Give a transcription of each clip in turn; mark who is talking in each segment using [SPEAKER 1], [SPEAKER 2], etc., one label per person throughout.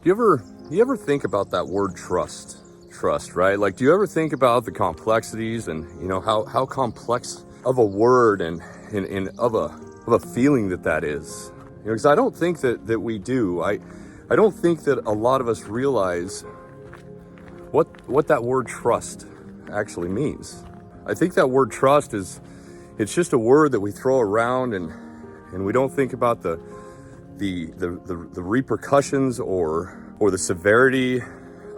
[SPEAKER 1] Do you ever think about that word trust? Trust, right? Like, do you ever think about the complexities and how complex of a word and of a feeling that is? Because I don't think that we do. I don't think that a lot of us realize what that word trust actually means. I think that word trust it's just a word that we throw around and we don't think about the repercussions or the severity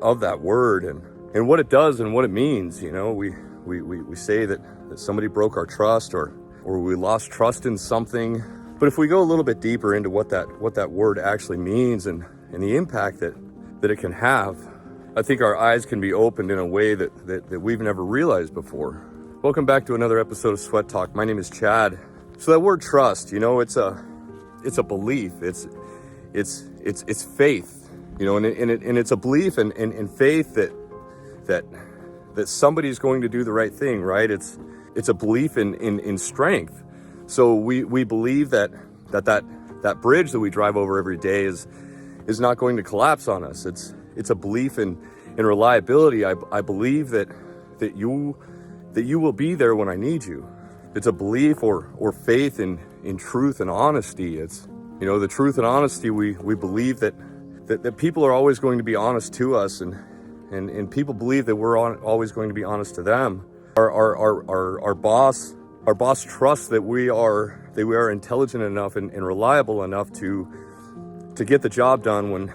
[SPEAKER 1] of that word and what it does and what it means. We say that somebody broke our trust or we lost trust in something. But if we go a little bit deeper into what that word actually means and the impact that it can have, I think our eyes can be opened in a way that we've never realized before. Welcome back to another episode of Sweat Talk. My name is Chad. So that word trust, it's a belief. It's faith, and it's a belief and faith that somebody's going to do the right thing, right? It's a belief in strength. So we believe that bridge that we drive over every day is not going to collapse on us. It's a belief in reliability. I believe that you will be there when I need you. It's a belief or faith in truth and honesty. It's the truth and honesty. We believe that people are always going to be honest to us, and people believe that we're always going to be honest to them. Our boss trusts that we are intelligent enough and reliable enough to get the job done when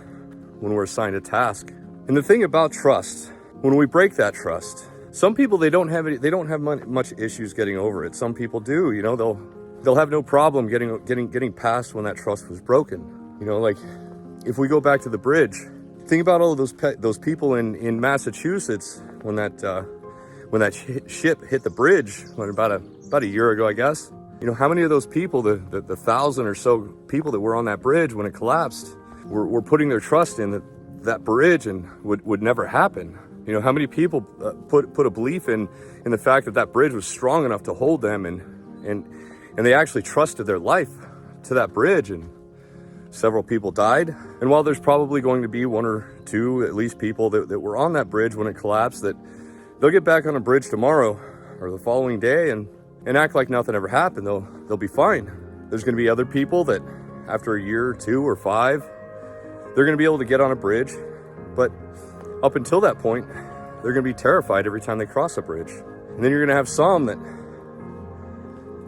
[SPEAKER 1] we're assigned a task. And the thing about trust, when we break that trust, some people they don't have much issues getting over it. Some people do. They'll have no problem getting past when that trust was broken. Like if we go back to the bridge, think about all of those people in Massachusetts when that ship hit the bridge about a year ago, I guess. How many of those people, the 1,000 or so people that were on that bridge when it collapsed, were putting their trust in that bridge and would never happen? How many people put a belief in the fact that bridge was strong enough to hold them and they actually trusted their life to that bridge, and several people died. And while there's probably going to be one or two, at least, people that were on that bridge when it collapsed, that they'll get back on a bridge tomorrow or the following day and act like nothing ever happened. They'll be fine. There's going to be other people that after a year or 2 or 5, they're going to be able to get on a bridge, but up until that point, they're going to be terrified every time they cross a bridge. And then you're going to have some that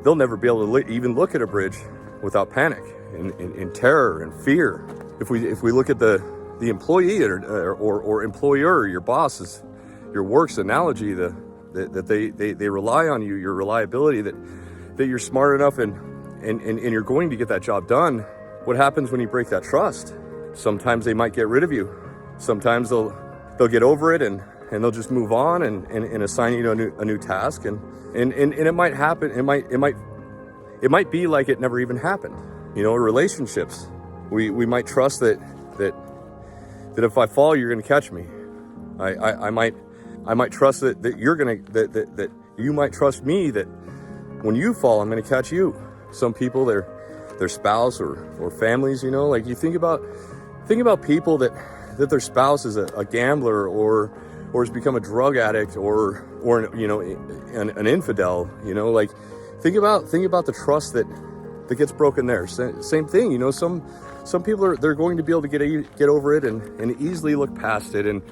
[SPEAKER 1] they'll never be able to even look at a bridge without panic and terror and fear. If we look at the employee or employer, your boss, your work's analogy, that they rely on you, your reliability, that you're smart enough and you're going to get that job done. What happens when you break that trust? Sometimes they might get rid of you. Sometimes they'll get over it and they'll just move on and assign you to a new task, and it might happen. It might be like it never even happened. Relationships. We might trust that if I fall, you're gonna catch me. I might trust that you're gonna that you might trust me that when you fall, I'm gonna catch you. Some people, their spouse or families, like you think about people that their spouse is a gambler or has become a drug addict or an infidel. Like think about the trust that gets broken there. Same thing. Some people they're going to be able to get over it and easily look past it and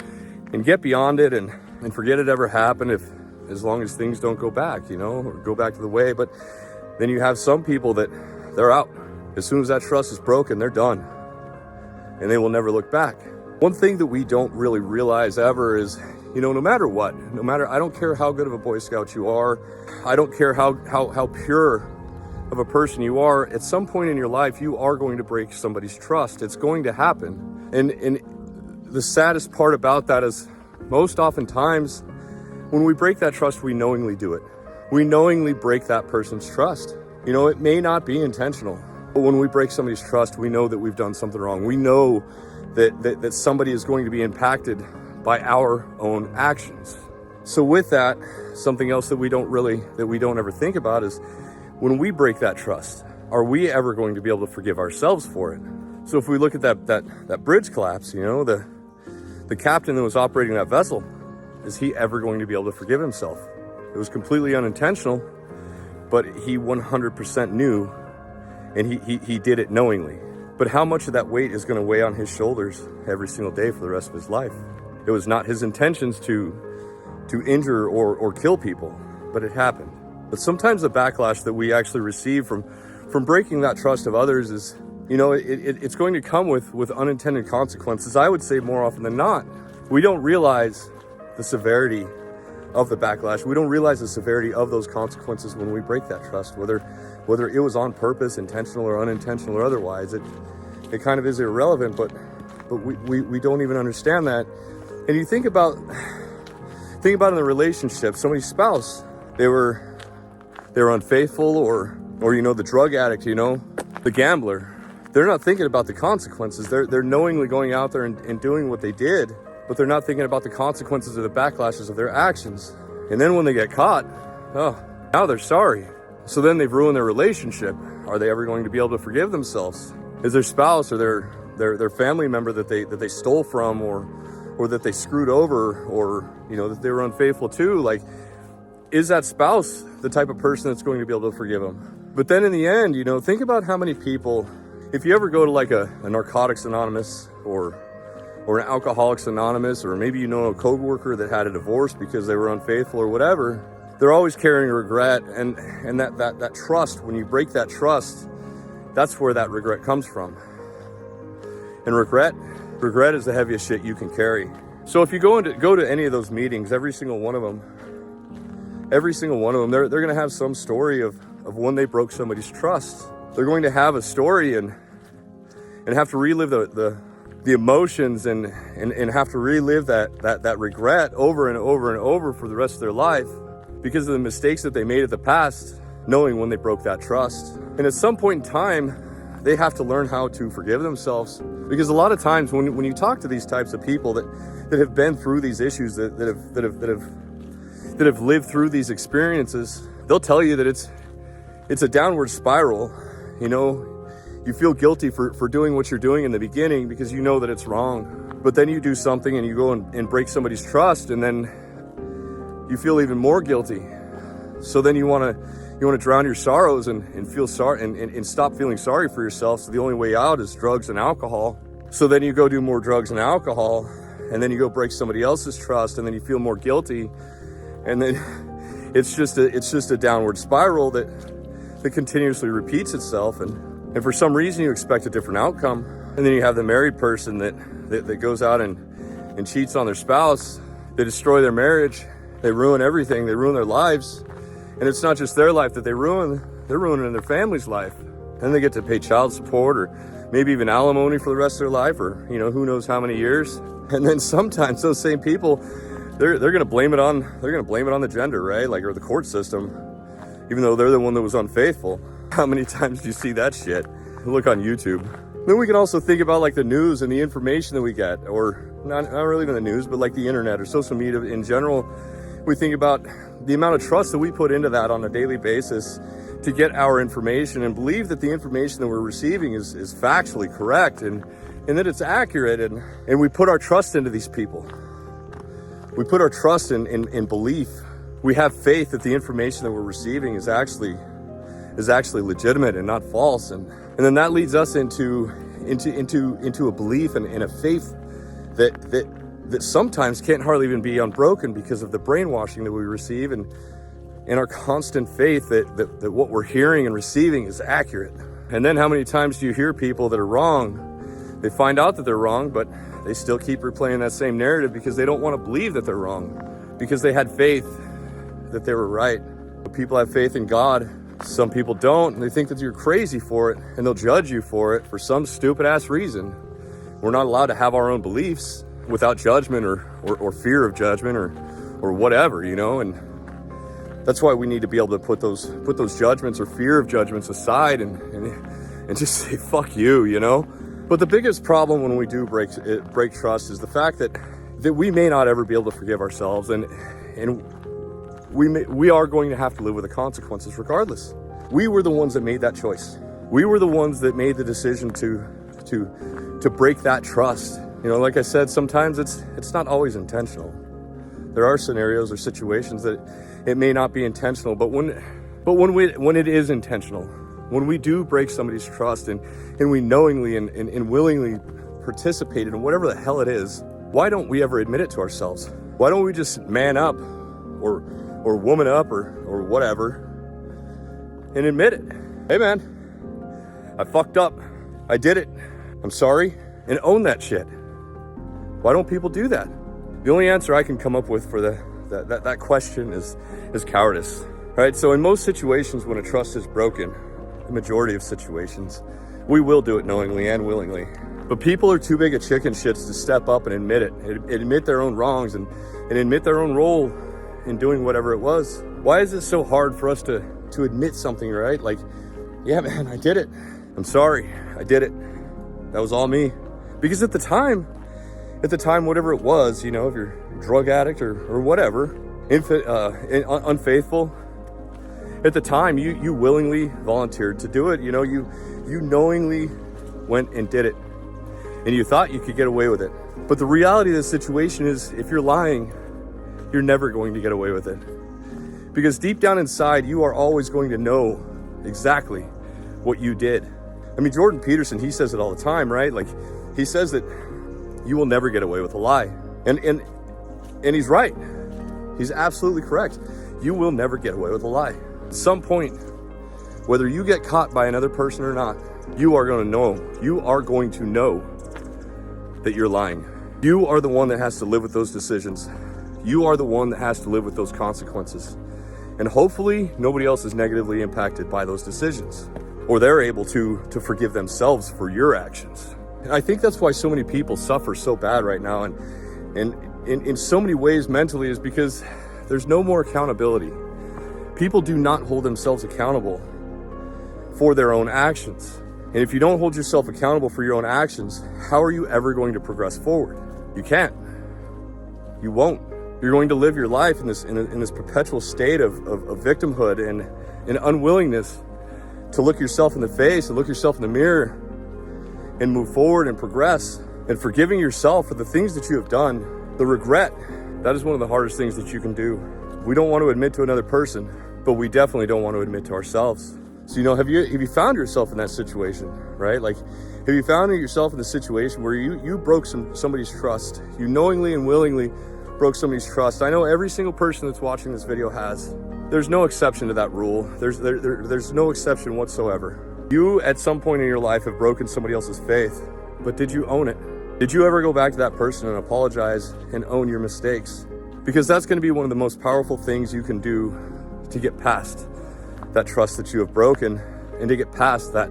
[SPEAKER 1] get beyond it and forget it ever happened, as long as things don't go back, or go back to the way. But then you have some people that they're out. As soon as that trust is broken, they're done, and they will never look back. One thing that we don't really realize ever is, no matter what, I don't care how good of a Boy Scout you are, I don't care how pure of a person you are, at some point in your life, you are going to break somebody's trust. It's going to happen. And the saddest part about that is most oftentimes when we break that trust, we knowingly do it. We knowingly break that person's trust. It may not be intentional, but when we break somebody's trust, we know that we've done something wrong. We know that somebody is going to be impacted by our own actions. So with that, something else that we don't ever think about is when we break that trust, are we ever going to be able to forgive ourselves for it? So if we look at that bridge collapse, you know, the captain that was operating that vessel, is he ever going to be able to forgive himself? It was completely unintentional, but he 100% knew, and he did it knowingly. But how much of that weight is going to weigh on his shoulders every single day for the rest of his life? It was not his intentions to injure or kill people, but it happened. But sometimes the backlash that we actually receive from breaking that trust of others is, you know, it's going to come with unintended consequences. I would say more often than not. We don't realize the severity of the backlash. We don't realize the severity of those consequences when we break that trust, whether it was on purpose, intentional or unintentional or otherwise. It kind of is irrelevant, but we don't even understand that. And you think about in the relationship, somebody's spouse, they were unfaithful, or you know, the drug addict, you know, the gambler. They're not thinking about the consequences. They're knowingly going out there and doing what they did, but they're not thinking about the consequences of the backlashes of their actions. And then when they get caught, oh, now they're sorry. So then they've ruined their relationship. Are they ever going to be able to forgive themselves? Is their spouse or their family member that they stole from, or that they screwed over, or, you know, that they were unfaithful to, like, is that spouse the type of person that's going to be able to forgive them? But then in the end, you know, think about how many people, if you ever go to like a Narcotics Anonymous or an Alcoholics Anonymous, or maybe you know a coworker that had a divorce because they were unfaithful or whatever, they're always carrying regret, and that trust, when you break that trust, that's where that regret comes from. And regret is the heaviest shit you can carry. So if you go to any of those meetings, every single one of them, they're going to have some story of when they broke somebody's trust. They're going to have a story and have to relive the emotions and have to relive that regret over and over and over for the rest of their life because of the mistakes that they made at the past, knowing when they broke that trust. And at some point in time, they have to learn how to forgive themselves, because a lot of times when you talk to these types of people that have been through these issues, that have lived through these experiences, they'll tell you that it's a downward spiral. You know, you feel guilty for doing what you're doing in the beginning because you know that it's wrong, but then you do something and you go and break somebody's trust, and then you feel even more guilty. So then you want to drown your sorrows and feel sorry and stop feeling sorry for yourself. So the only way out is drugs and alcohol. So then you go do more drugs and alcohol, and then you go break somebody else's trust, and then you feel more guilty. And then it's just a downward spiral that continuously repeats itself. And for some reason you expect a different outcome. And then you have the married person that goes out and cheats on their spouse. They destroy their marriage. They ruin everything. They ruin their lives. And it's not just their life that they ruin. They're ruining their family's life. And they get to pay child support, or maybe even alimony for the rest of their life, or, you know, who knows how many years. And then sometimes those same people, they're going to blame it on the gender, right? Like, or the court system, even though they're the one that was unfaithful. How many times do you see that shit? Look on YouTube. Then we can also think about like the news and the information that we get, or not really even the news, but like the internet or social media in general. We think about the amount of trust that we put into that on a daily basis to get our information, and believe that the information that we're receiving is factually correct and that it's accurate, and we put our trust into these people. We put our trust in belief. We have faith that the information that we're receiving is actually legitimate and not false, and then that leads us into a belief and a faith that sometimes can't hardly even be unbroken because of the brainwashing that we receive, and our constant faith that what we're hearing and receiving is accurate. And then how many times do you hear people that are wrong? They find out that they're wrong, but they still keep replaying that same narrative because they don't want to believe that they're wrong, because they had faith that they were right. But people have faith in God. Some people don't, and they think that you're crazy for it, and they'll judge you for it for some stupid ass reason. We're not allowed to have our own beliefs without judgment or fear of judgment or whatever, you know. And that's why we need to be able to put those judgments or fear of judgments aside and just say fuck you, you know. But the biggest problem when we do break trust is the fact that we may not ever be able to forgive ourselves, and we are going to have to live with the consequences regardless. We were the ones that made that choice. We were the ones that made the decision to to break that trust. You know, like I said, sometimes it's not always intentional. There are scenarios or situations that it may not be intentional, but when it is intentional, when we do break somebody's trust and we knowingly and willingly participate in whatever the hell it is, why don't we ever admit it to ourselves? Why don't we just man up or woman up or whatever and admit it? Hey man, I fucked up. I did it. I'm sorry. And own that shit. Why don't people do that? The only answer I can come up with for that question is cowardice. Right? So in most situations when a trust is broken, the majority of situations, we will do it knowingly and willingly. But people are too big of chicken shits to step up and admit it, admit their own wrongs and admit their own role in doing whatever it was. Why is it so hard for us to admit something, right? Like, yeah, man, I did it. I'm sorry, I did it. That was all me. Because at the time, whatever it was, you know, if you're a drug addict or whatever, unfaithful, at the time, you willingly volunteered to do it. You know, you knowingly went and did it. And you thought you could get away with it. But the reality of the situation is, if you're lying, you're never going to get away with it. Because deep down inside, you are always going to know exactly what you did. I mean, Jordan Peterson, he says it all the time, right? Like, he says that you will never get away with a lie. And he's right. He's absolutely correct. You will never get away with a lie. At some point, whether you get caught by another person or not, you are going to know that you're lying. You are the one that has to live with those decisions. You are the one that has to live with those consequences. And hopefully nobody else is negatively impacted by those decisions, or they're able to forgive themselves for your actions. And I think that's why so many people suffer so bad right now, and in so many ways mentally, is because there's no more accountability. People do not hold themselves accountable for their own actions. And if you don't hold yourself accountable for your own actions, how are you ever going to progress forward? You can't. You won't. You're going to live your life in this perpetual state of victimhood and unwillingness to look yourself in the face and look yourself in the mirror and move forward and progress. And forgiving yourself for the things that you have done, the regret, that is one of the hardest things that you can do. We don't want to admit to another person, but we definitely don't want to admit to ourselves. So, you know, have you found yourself in that situation, right? Like, have you found yourself in the situation where you broke somebody's trust? You knowingly and willingly broke somebody's trust. I know every single person that's watching this video has. There's no exception to that rule. There's no exception whatsoever. You, at some point in your life, have broken somebody else's faith, but did you own it? Did you ever go back to that person and apologize and own your mistakes? Because that's going to be one of the most powerful things you can do to get past that trust that you have broken, and to get past that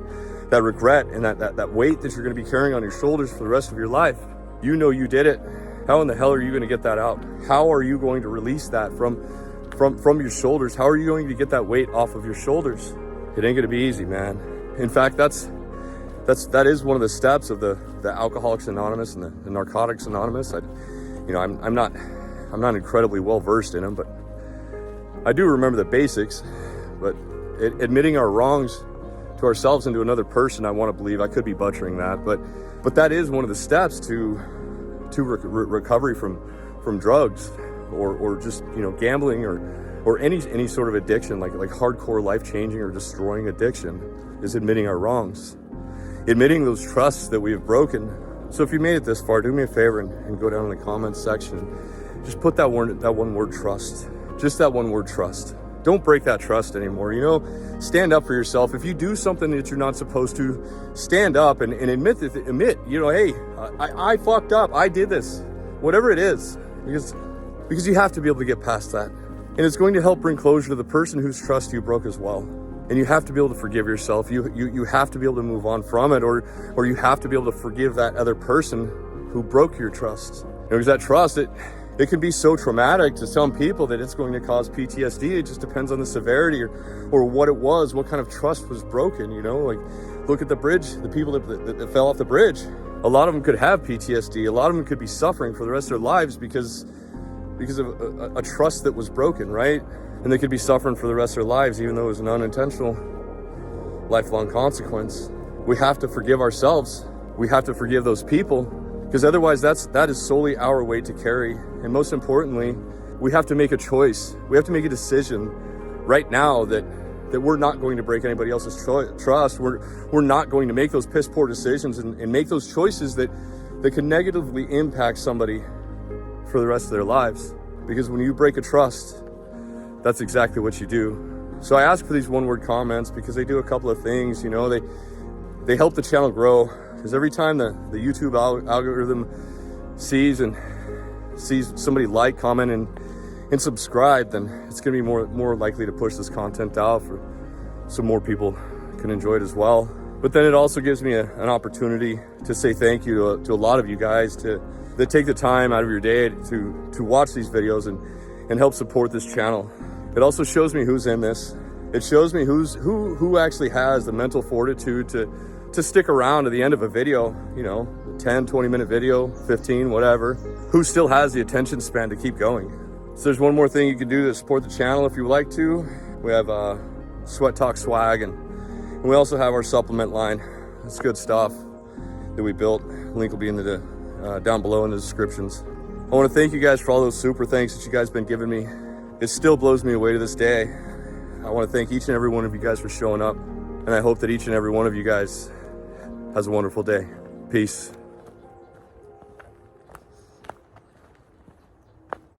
[SPEAKER 1] regret and that weight that you're going to be carrying on your shoulders for the rest of your life. You know you did it. How in the hell are you going to get that out? How are you going to release that from your shoulders? How are you going to get that weight off of your shoulders? It ain't going to be easy, man. In fact, that is one of the steps of the Alcoholics Anonymous and the Narcotics Anonymous. I'm not incredibly well versed in them, but I do remember the basics. But admitting our wrongs to ourselves and to another person, I want to believe, I could be butchering that, but that is one of the steps to recovery from drugs or just, you know, gambling or any sort of addiction, like hardcore life-changing or destroying addiction, is admitting our wrongs, admitting those trusts that we have broken. So if you made it this far, do me a favor and go down in the comments section. Just put that one word trust. Just that one word trust. Don't break that trust anymore. You know, stand up for yourself. If you do something that you're not supposed to, stand up and admit, you know, hey, I fucked up. I did this, whatever it is, because you have to be able to get past that. And it's going to help bring closure to the person whose trust you broke as well. And you have to be able to forgive yourself. You have to be able to move on from it, or you have to be able to forgive that other person who broke your trust. Because that trust, it can be so traumatic to some people that it's going to cause PTSD. It just depends on the severity or what it was, what kind of trust was broken, you know? Like, look at the bridge, the people that fell off the bridge. A lot of them could have PTSD. A lot of them could be suffering for the rest of their lives because of a trust that was broken, right? And they could be suffering for the rest of their lives, even though it was an unintentional lifelong consequence. We have to forgive ourselves we have to forgive those people, because otherwise that is solely our weight to carry. And most importantly, we have to make a choice. We have to make a decision right now that we're not going to break anybody else's trust. We're not going to make those piss poor decisions and make those choices that can negatively impact somebody for the rest of their lives. Because when you break a trust, that's exactly what you do. So I ask for these one-word comments because they do a couple of things. You know, they help the channel grow, because every time the YouTube algorithm sees somebody like, comment, and subscribe, then it's going to be more likely to push this content out so more people can enjoy it as well. But then it also gives me an opportunity to say thank you to a lot of you guys that take the time out of your day to watch these videos and help support this channel. It also shows me who's in this. It shows me who actually has the mental fortitude to stick around to the end of a video, you know, 10, 20-minute video, 15, whatever. Who still has the attention span to keep going. So there's one more thing you can do to support the channel if you would like to. We have Sweat Talk swag, and we also have our supplement line. It's good stuff that we built. Link will be in the down below in the descriptions. I want to thank you guys for all those super thanks that you guys been giving me. It still blows me away to this day. I want to thank each and every one of you guys for showing up, and I hope that each and every one of you guys has a wonderful day. Peace.